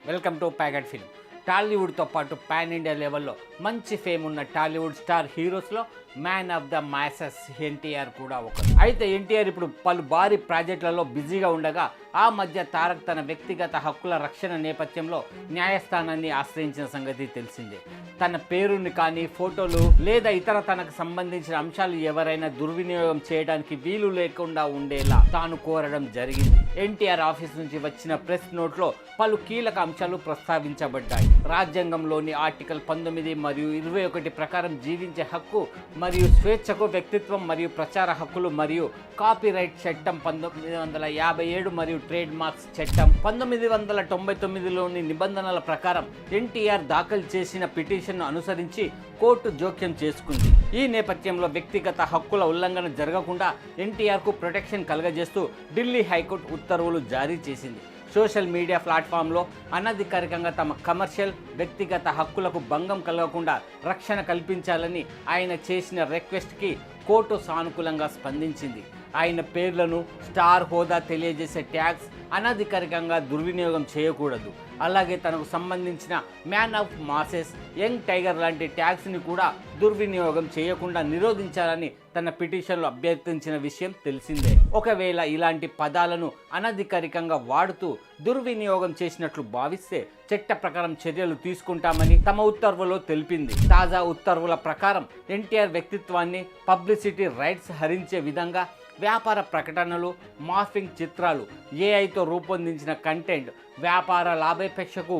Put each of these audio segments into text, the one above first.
Welcome to packet film. టాలీవుడ్తో పాటు pan India లెవెల్లో మంచి ఫేమ్ ఉన్న టాలీవుడ్ స్టార్ హీరోస్లో man of the masses NTR కూడా ఒకరు. అయితే ఎన్టీఆర్ ఇప్పుడు పలు భారీ ప్రాజెక్టులలో బిజీగా ఉండగా ఆ మధ్య తారక్ తన వ్యక్తిగత హక్కుల రక్షణ నేపథ్యంలో న్యాయస్థానాన్ని ఆశ్రయించిన సంగతి తెలిసిందే. తన పేరుని కానీ ఫోటోలు లేదా ఇతర తనకు సంబంధించిన అంశాలు ఎవరైనా దుర్వినియోగం చేయడానికి వీలు లేకుండా ఉండేలా తాను కోరడం జరిగింది. ఎన్టీఆర్ ఆఫీస్ నుంచి వచ్చిన ప్రెస్ నోట్లో పలు కీలక అంశాలు ప్రస్తావించబడ్డాయి. రాజ్యాంగంలోని ఆర్టికల్ 19 మరియు 21 ప్రకారం జీవించే హక్కు మరియు స్వేచ్ఛకు, వ్యక్తిత్వం మరియు ప్రచార హక్కులు మరియు కాపీరైట్ చట్టం 1957 మరియు ట్రేడ్ మార్క్స్ చట్టం 1999లోని నిబంధనల ప్రకారం ఎన్టీఆర్ దాఖలు చేసిన పిటిషన్ను అనుసరించి కోర్టు జోక్యం చేసుకుంది. ఈ నేపథ్యంలో వ్యక్తిగత హక్కుల ఉల్లంఘన జరగకుండా ఎన్టీఆర్కు ప్రొటెక్షన్ కలుగజేస్తూ ఢిల్లీ హైకోర్టు ఉత్తర్వులు జారీ చేసింది. సోషల్ మీడియా ప్లాట్ఫామ్లో అనధికారికంగా తమ కమర్షియల్, వ్యక్తిగత హక్కులకు భంగం కలగకుండా రక్షణ కల్పించాలని ఆయన చేసిన రిక్వెస్ట్కి కోర్టు సానుకూలంగా స్పందించింది. ఆయన పేర్లను, స్టార్ హోదా తెలియజేసే ట్యాగ్స్ అనధికారికంగా దుర్వినియోగం చేయకూడదు. అలాగే తనకు సంబంధించిన man of masses, young tiger లాంటి ట్యాగ్స్ని కూడా దుర్వినియోగం చేయకుండా నిరోధించాలని తన పిటిషన్లో అభ్యర్థించిన విషయం తెలిసిందే. ఒకవేళ ఇలాంటి పదాలను అనధికారికంగా వాడుతూ దుర్వినియోగం చేసినట్లు భావిస్తే చట్ట ప్రకారం చర్యలు తీసుకుంటామని తమ ఉత్తర్వులో తెలిపింది. తాజా ఉత్తర్వుల ప్రకారం ఎన్టీఆర్ వ్యక్తిత్వాన్ని, పబ్లిసిటీ రైట్స్ హరించే విధంగా వ్యాపార ప్రకటనలు, మార్ఫింగ్ చిత్రాలు, ఏఐతో రూపొందించిన కంటెంట్, వ్యాపార లాభాపేక్షకు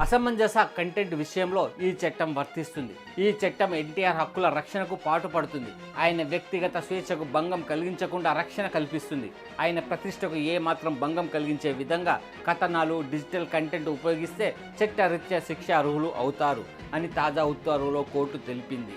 అసమంజస కంటెంట్ విషయంలో ఈ చట్టం వర్తిస్తుంది. ఈ చట్టం ఎన్టీఆర్ హక్కుల రక్షణకు పాటుపడుతుంది. ఆయన వ్యక్తిగత స్వేచ్ఛకు భంగం కలిగించకుండా రక్షణ కల్పిస్తుంది. ఆయన ప్రతిష్టకు ఏమాత్రం భంగం కలిగించే విధంగా కథనాలు, డిజిటల్ కంటెంట్ ఉపయోగిస్తే చట్టరీత్యా శిక్ష అర్హులు అవుతారు అని తాజా ఉత్తర్వులో కోర్టు తెలిపింది.